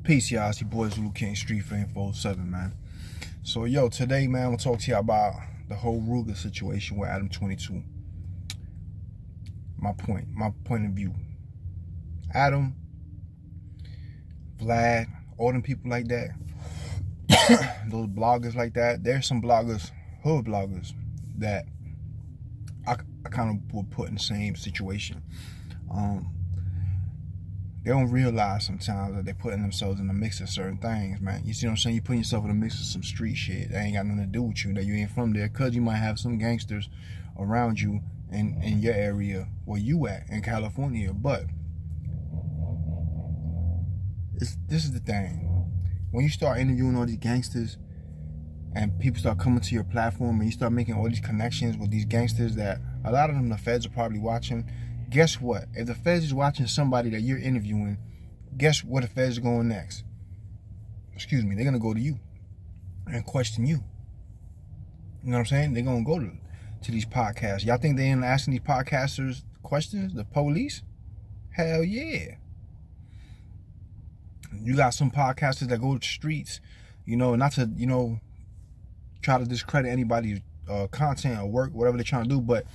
Peace, y'all. It's your boy Zulu King, Street Fame 47, man. So, yo, today, man, I'm going to talk to you about the whole rooga situation with Adam 22. My point of view. Adam, Vlad, all them people like that, those bloggers like that, there's some bloggers, hood bloggers, that I kind of would put in the same situation. They don't realize sometimes that they're putting themselves in the mix of certain things, man. You see what I'm saying? You putting yourself in the mix of some street shit that ain't got nothing to do with you, that you ain't from there, because you might have some gangsters around you in your area where you at in California. But this is the thing. When you start interviewing all these gangsters and people start coming to your platform and you start making all these connections with these gangsters that a lot of them the feds are probably watching, guess what? If the feds is watching somebody that you're interviewing, guess where the feds are going next? Excuse me, they're going to go to you and question you. You know what I'm saying? They're going to go to these podcasts. Y'all think they ain't asking these podcasters questions? The police? Hell yeah. You got some podcasters that go to the streets, you know, not to, you know, try to discredit anybody's content or work, whatever they're trying to do, but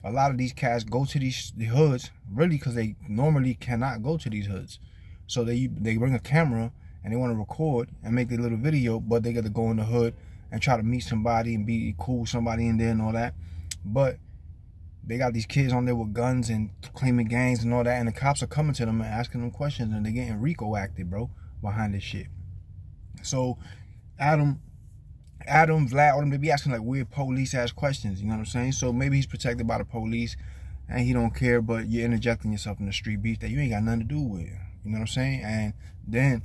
a lot of these cats go to the hoods really because they normally cannot go to these hoods. So they bring a camera and they want to record and make their little video, but they got to go in the hood and try to meet somebody and be cool with somebody in there and all that. But they got these kids on there with guns and claiming gangs and all that, and the cops are coming to them and asking them questions, and they're getting RICO acted, bro, behind this shit. So Adam, Vlad, all them, they be asking like weird police-ass questions, you know what I'm saying? So maybe he's protected by the police and he don't care, but you're interjecting yourself in the street beef that you ain't got nothing to do with, you know what I'm saying? And then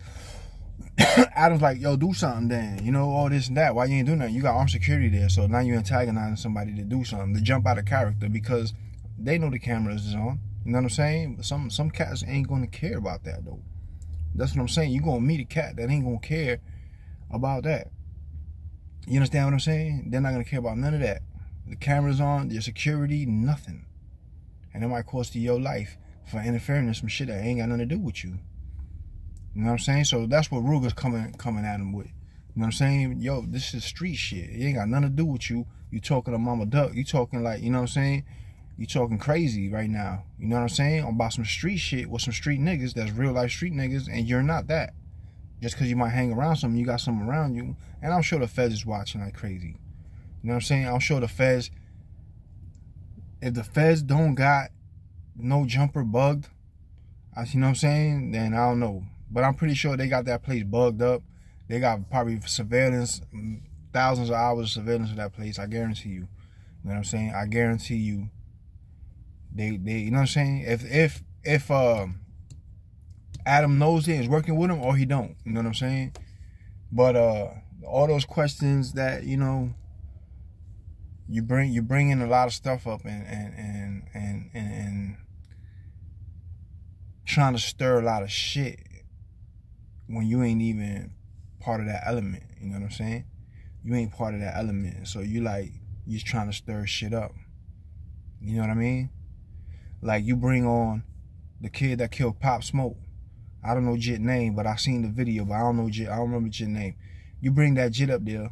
Adam's like, yo, do something then, you know, all this and that. Why you ain't doing nothing? You got armed security there, so now you're antagonizing somebody to do something, to jump out of character, because they know the cameras is on, you know what I'm saying? But some cats ain't gonna care about that, though. That's what I'm saying. You're gonna meet a cat that ain't gonna care about that. You understand what I'm saying? They're not going to care about none of that. The camera's on, your security, nothing. And it might cost you your life for interfering in some shit that ain't got nothing to do with you. You know what I'm saying? So that's what Ruga's coming at him with. You know what I'm saying? Yo, this is street shit. It ain't got nothing to do with you. You talking to Mama Duck. You talking like, you know what I'm saying? You talking crazy right now. You know what I'm saying? About some street shit with some street niggas that's real life street niggas, and you're not that. Just because you might hang around something, you got something around you. And I'm sure the feds is watching like crazy. You know what I'm saying? I'm sure the feds, if the feds don't got no jumper bugged, you know what I'm saying? Then I don't know. But I'm pretty sure they got that place bugged up. They got probably surveillance, thousands of hours of surveillance of that place. I guarantee you. You know what I'm saying? I guarantee you. They you know what I'm saying? If Adam knows it, is working with him, or he don't. You know what I'm saying? But all those questions that, you know, you bring in a lot of stuff up and trying to stir a lot of shit when you ain't even part of that element. You know what I'm saying? You ain't part of that element. So you just trying to stir shit up. You know what I mean? Like you bring on the kid that killed Pop Smoke. I don't know Jit name, but I seen the video, but I don't know Jit. I don't remember Jit name. You bring that Jit up there,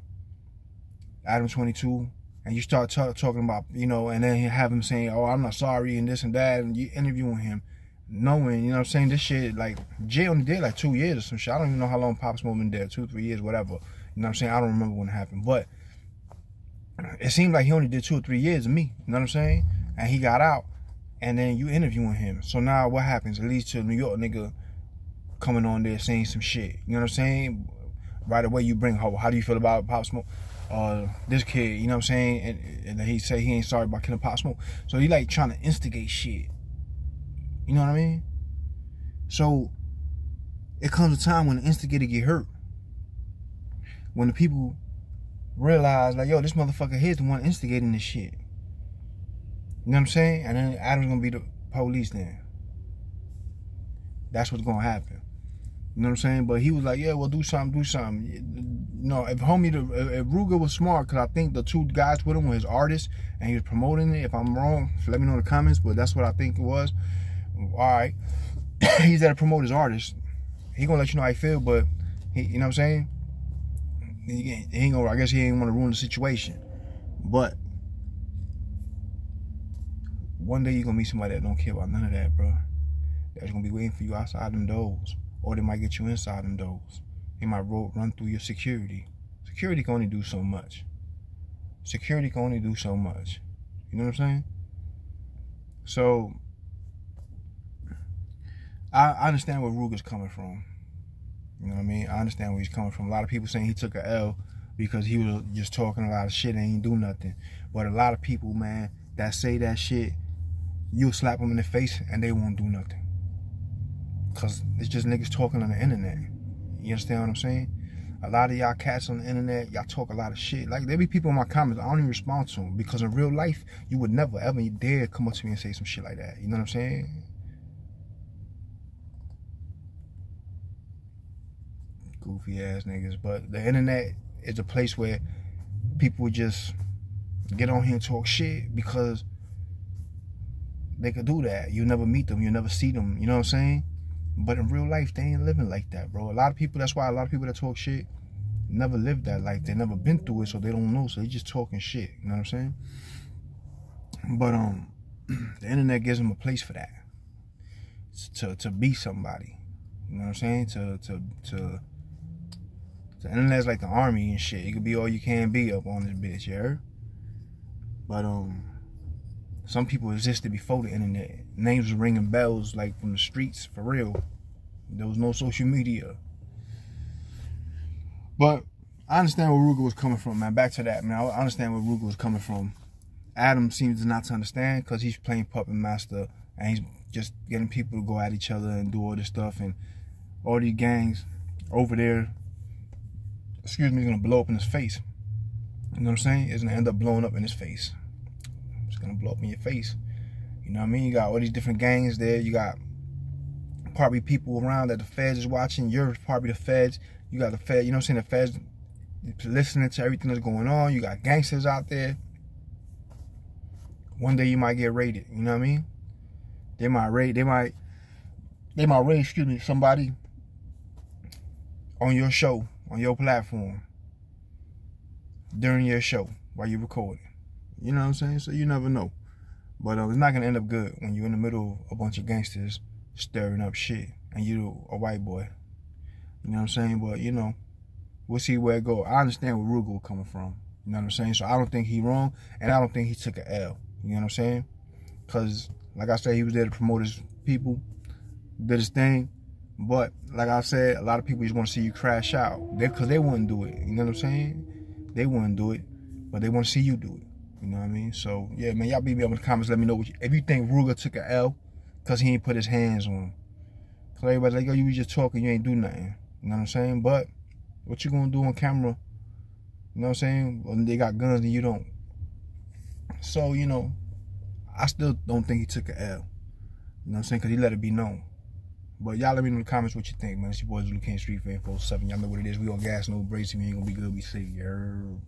Adam 22, and you start talking about, you know, and then you have him saying, oh, I'm not sorry, and this and that, and you interviewing him, knowing, you know what I'm saying, this shit, like, Jit only did like 2 years or some shit. I don't even know how long Pop Smoke been there, 2, 3 years, whatever. You know what I'm saying? I don't remember when it happened, but it seemed like he only did 2 or 3 years of me, you know what I'm saying? And he got out, and then you interviewing him. So now what happens? It leads to a New York nigga coming on there saying some shit. You know what I'm saying? Right away you bring, how do you feel about Pop Smoke? This kid, you know what I'm saying? And he say he ain't sorry about killing Pop Smoke. So he like trying to instigate shit. You know what I mean? So it comes a time when the instigator get hurt. When the people realize like, yo, this motherfucker here's the one instigating this shit. You know what I'm saying? And then Adam's gonna be the police then. That's what's gonna happen. You know what I'm saying? But he was like, yeah, well, do something. You know, if Rooga was smart, because I think the 2 guys with him were his artists, and he was promoting it. If I'm wrong, let me know in the comments, but that's what I think it was. All right. He's there to promote his artist. he gonna let you know how he feel, but he, you know what I'm saying? He ain't gonna, I guess he ain't want to ruin the situation. But one day you're gonna meet somebody that don't care about none of that, bro. That's gonna be waiting for you outside them doors. Or they might get you inside them doors. They might run through your security. Security can only do so much. Security can only do so much. You know what I'm saying? So I understand where Rooga's coming from. You know what I mean? I understand where he's coming from. A lot of people saying he took a L because he was just talking a lot of shit and he ain't do nothing. But a lot of people, man, that say that shit, you'll slap them in the face and they won't do nothing. Because it's just niggas talking on the internet. You understand what I'm saying? A lot of y'all cats on the internet, y'all talk a lot of shit. Like, there be people in my comments, I don't even respond to them. Because in real life, you would never, ever dare come up to me and say some shit like that. You know what I'm saying? Goofy ass niggas. But the internet is a place where people just get on here and talk shit because they could do that. You never meet them, you never see them, you know what I'm saying? But in real life, they ain't living like that, bro. A lot of people, that's why a lot of people that talk shit never lived that life. They never been through it, so they don't know. So they just talking shit, you know what I'm saying? But the internet gives them a place for that. To be somebody. You know what I'm saying? The internet's like the army and shit. You could be all you can be up on this bitch, you heard? But some people existed before the internet. Names was ringing bells like from the streets, for real. There was no social media. But I understand where Rooga was coming from, man. Back to that, man. I understand where Rooga was coming from. Adam seems not to understand because he's playing puppet master and he's just getting people to go at each other and do all this stuff, and all these gangs over there, excuse me, is gonna blow up in his face. You know what I'm saying? It's gonna end up blowing up in his face. It's gonna blow up in your face. You know what I mean? You got all these different gangs there. You got probably people around that the feds is watching. You're probably the feds. You got the feds, you know what I'm saying? The feds listening to everything that's going on. You got gangsters out there. One day you might get raided. You know what I mean? They might raid, excuse me, somebody on your show, on your platform, during your show, while you're recording. You know what I'm saying? So you never know. But it's not going to end up good when you're in the middle of a bunch of gangsters stirring up shit and you're a white boy. You know what I'm saying? But, you know, we'll see where it goes. I understand where Rooga was coming from. You know what I'm saying? So I don't think he wrong, and I don't think he took an L. You know what I'm saying? Because, like I said, he was there to promote his people, did his thing. But, like I said, a lot of people just want to see you crash out. Because they wouldn't do it. You know what I'm saying? They wouldn't do it, but they want to see you do it. You know what I mean? So, yeah, man, y'all be me up in the comments. Let me know if you think Rooga took an L because he ain't put his hands on him. Because everybody's like, oh, you was just talking, you ain't do nothing. You know what I'm saying? But what you going to do on camera, you know what I'm saying, when they got guns and you don't? So, you know, I still don't think he took an L. You know what I'm saying? Because he let it be known. But y'all let me know in the comments what you think, man. It's your boys, Luke King, Street Fan 47. Y'all know what it is. We on gas, no brakes. If you ain't going to be good, we see you.